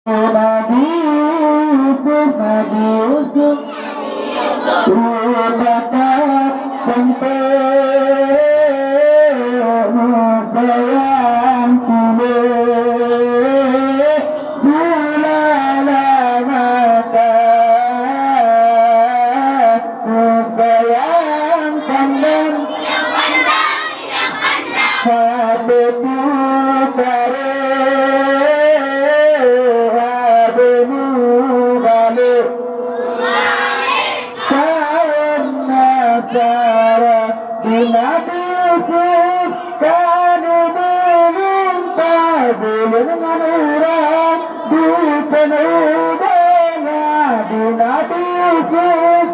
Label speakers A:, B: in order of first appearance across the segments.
A: Nabi Yusuf berkata sayang pilih sulala mata sayang pandang hati putare Nabi Yusuf kanu belum dengan orang bukan ubahnya di Nabi Yusuf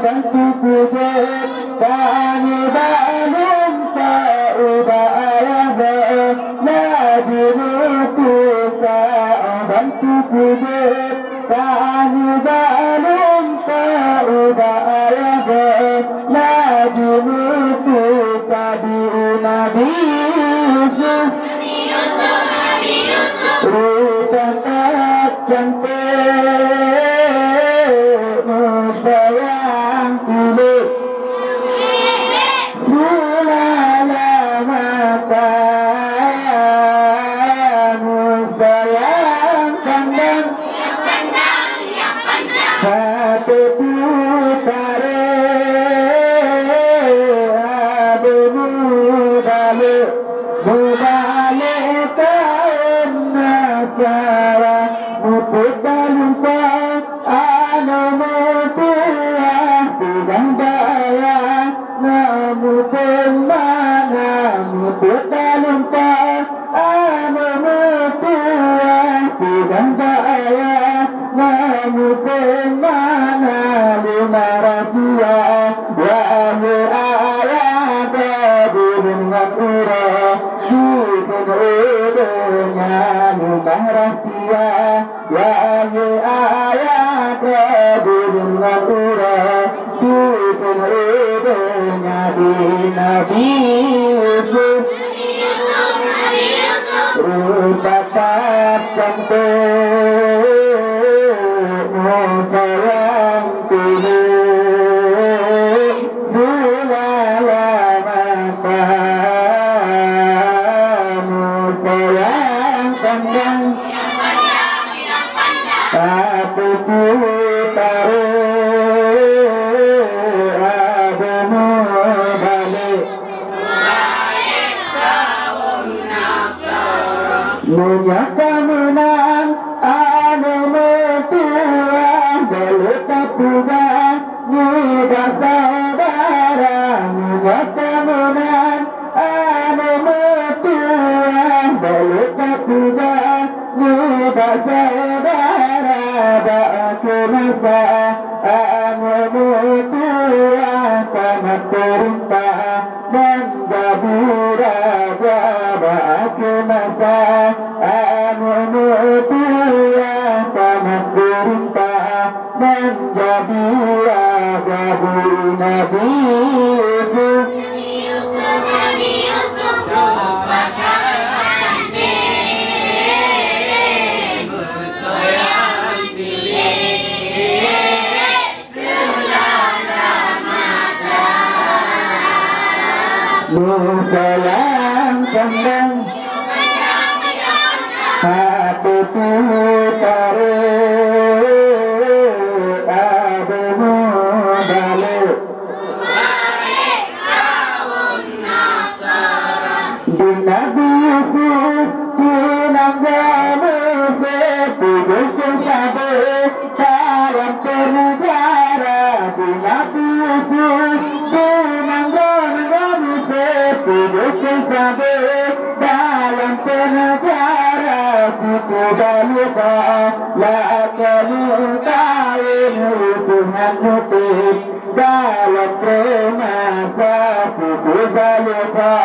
A: dan kubur kanu belum ubah ayah Nabi Musa dan kubur kanu belum ubah ayah Nabi Musa di Nabi Yusuf rupa tak cantik sayang pilih sulala mata sayang pandang hati putare mubalik tahun nasara muputalumpa anu mutuah bidang daya namu pemana muputalumpa anu mutuah bidang daya namu pemana lima rahasia wahyu ayat dengan urah syukur udunya lima rahasia wahyu ayat dengan urah syukur udunya di Nabi Yusuf rupa tak cantik sayang pilih sulala mata sayang pandang hati putare ademu balik munyaka menang anu metuah belita puga muda saudara munyaka menang anu metuah belita puga muda saudara ba'ku masa anu metuah tamat perintah menjadi raja ba'ku masa anu metuah tamat perintah menjadi raja Nabi Yusuf sayang pandang hati putare ademu balik di Nabi Yusuf pinanggamu sepuluh sabar dalam penjara di Nabi Yusuf pinanggamu sepuluh sabar dalam penjara siku baluka lakamu kawin usungan putih dalam permasa siku baluka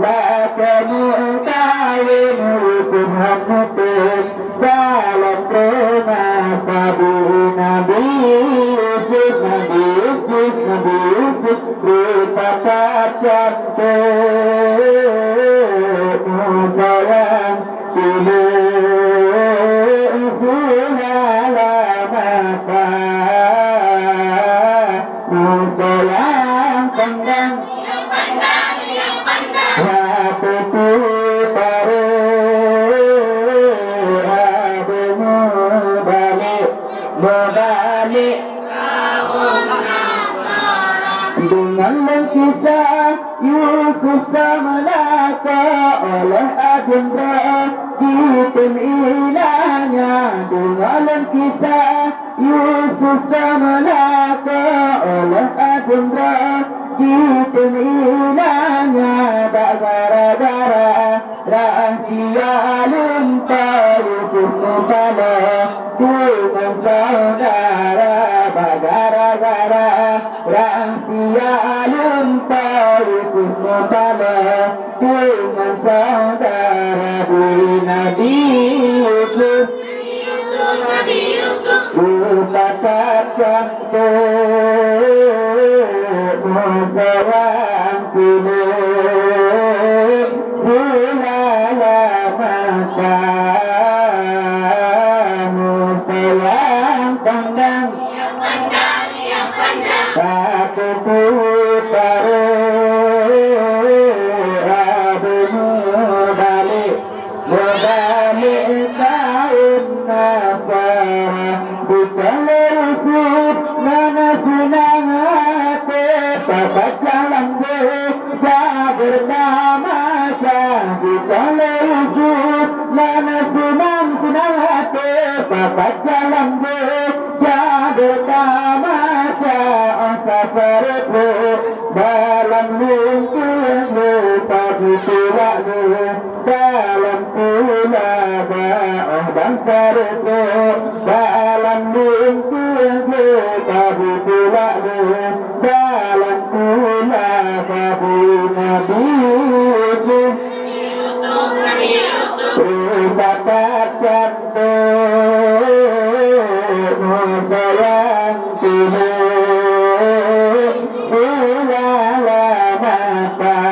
A: lakamu kawin usungan putih dalam permasa Nabi Yusuf Nabi Yusuf Nabi Yusuf berbakat cantik sayang pilih segala mata sayang pandang hatiku taruh ademu balik dengan kisah Yusuf sama Laka oleh Adinda Kitin ilahnya dengan kisah Yusuf sama Laka oleh Adinda Kitin ilahnya tak gara-gara rahasia lumpah Yusuf mubala dengan saudara gara-gara rahasia lumpah Yusuf mubala dengan saudara Nabi Yusuf berbakat cantik sayang pilih segala mata sayang pandang hatiku taruh ademu balik tahun Nasara bukan Yusuf mana senang hati bapak jalan beja bernama bukan Yusuf mana senang hati bapak jalan beja bernama safarku dalam mungkin lupa ditulaku dalam tulaga dan sarku dalam mungkin lupa ditulaku dalam tulaga Nabi Yusuf berbakat cantik sayang pilih segala mata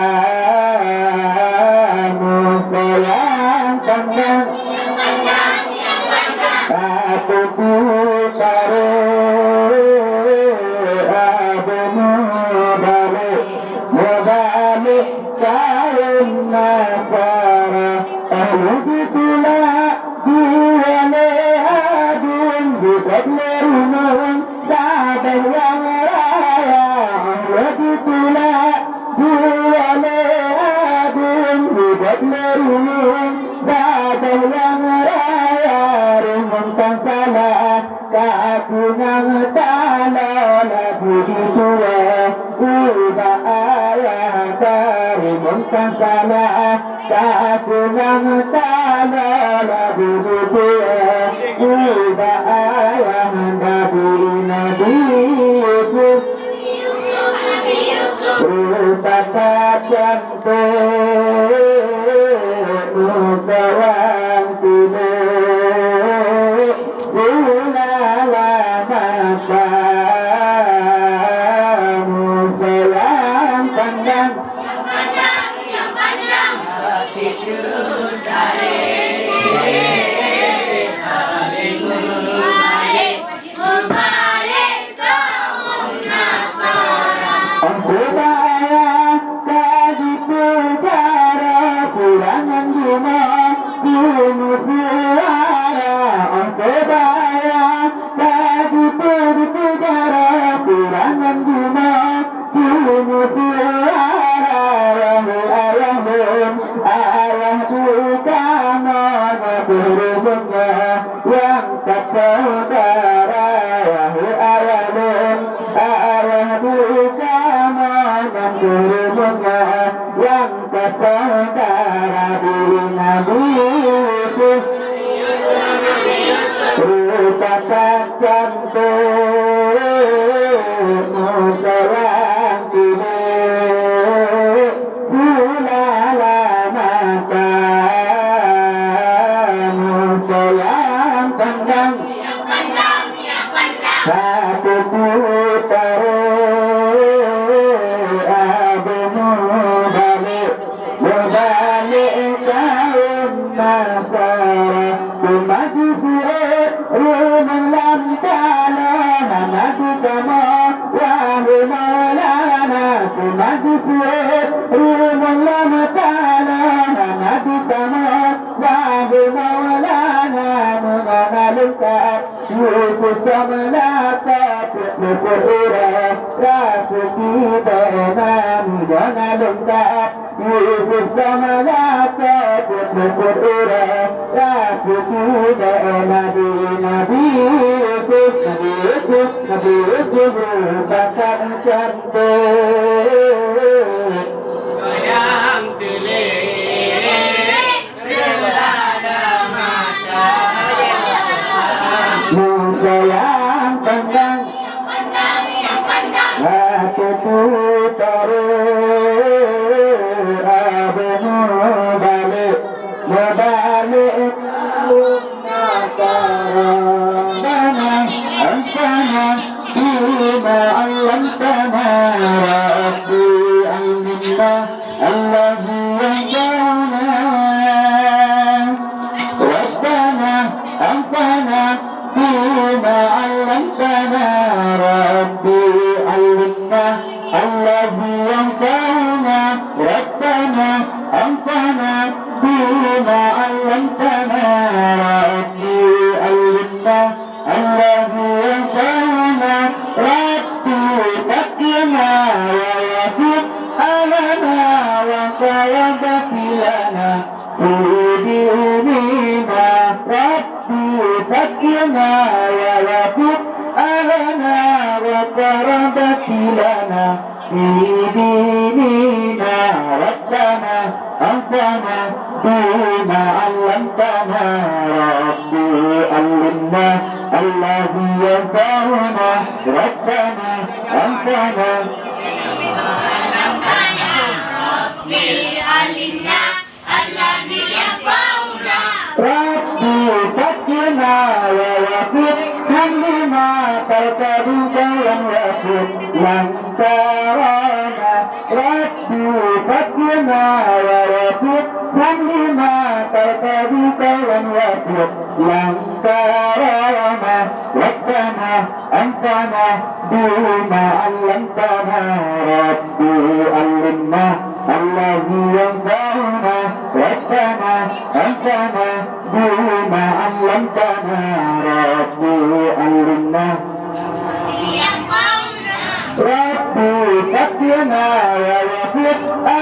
A: sayang pandang hatiku taruh ademu balik kaum Nasara begitulah diwale adun budak merunung sabar yang raya begitulah diwale adun budak merunung sabar yang raya rumunkan salah kakunang tanah lagu ditua udah ayah dari rumunkan salah kakunang tanah lagu ditua udah ayah dari Nabi Yusuf berbakat cantik sayang pilih segala mata sayang pandang hatiku yang tak saudara wahai ayahmu ayah duka menang kurungnya yang tak saudara diri Nabi Yusuf berbakat cantik sayang pilih segala mata sayang pandang hatiku taruh nasara Kumajisi'e Rumun lam kalana Nadikama Wahu maulana Kumajisi'e Rumun lam kalana Nadikama Wahu maulana Munanaluka Yusuf Samalaka Pukura Rasuki Benam Munanaluka Yusuf Samalaka Pukura Rasuki Benam Nabi Yusuf Bakar cantik
B: sayang telik selada mata
A: sayang pandang aku putaru abemu balik nasara أنفعنا بما علمتنا ربي علمنا الذي ينفعنا ربنا أنفعنا بما علمتنا ربي علمنا الذي ينفعنا ربنا أنفعنا بما علمتنا ربي علمنا الذي ينفعنا ربي فقنا ويتب علينا وقربت لنا في ديننا ربي فقنا ويتب علينا وقربت لنا في ديننا ربنا أنفعنا بما علمتنا ربي علمنا الذي ينفعنا ربنا أنفعنا
B: ربي علمنا الذي ينفعنا
A: ربي فقنا ووفق كل ما ترتضيك ويوفق من ترانا ربي فقنا ووفق كل ما ترتضيك ويوفق من ترانا ربنا أنفعنا بما علمتنا ربي علمنا الذي ينفعنا ربنا أنفعنا بما علمتنا ربي علمنا ربي فقنا ووفق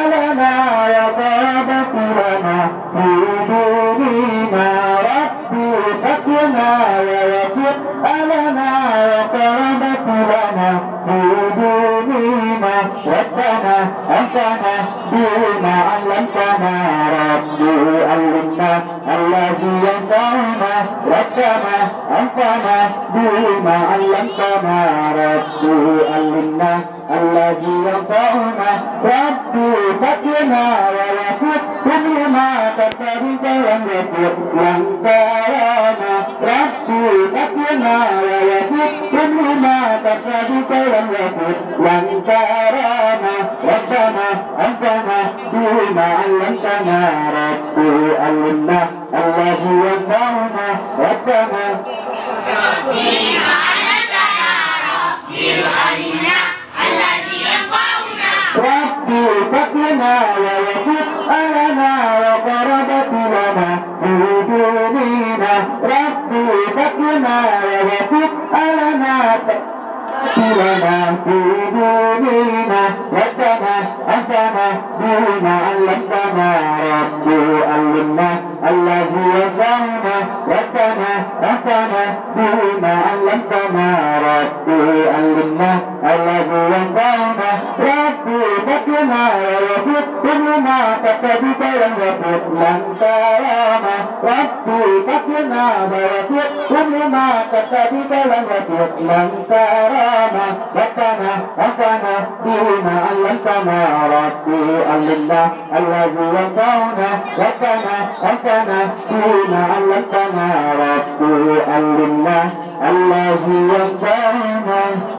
A: لنا وقربت لنا في ديننا ربي فقنا ووفق لنا وقربت لنا في ديننا ربنا أنفعنا بما علمتنا ربي علمنا الذي ينفعنا ربنا أنفعنا بما علمتنا ربي علمنا الذي ينفعنا ربي فقنا ووفق كل ما ترتضيك ويوفق من ترانا ربي فقنا ووفق كل ما ترتضيك ويوفق من ترانا ربنا أنفعنا بما علمتنا ربي علمنا الذي ينفعنا ربنا
B: ربي علمنا ربي علمنا الذي ينفعنا
A: ربي فقنا ووفق لنا وقربت لنا في ديننا ربي فقنا ووفق لنا لنا في ديننا ربنا أنفعنا بما علمتنا ربي علمنا الذي ينفعنا ربنا أنفعنا بما علمتنا ربي علمنا الذي ينفعنا ربي فقنا ووفق كل ما تقتضيك ويوفق من ترانا ربي فقنا ووفق كل ما تقتضيك ويوفق من ترانا ربنا أنفعنا بما علمتنا ربي علمنا الذي ينفعنا ربنا أنفعنا بما علمتنا ربي علمنا الذي ينفعنا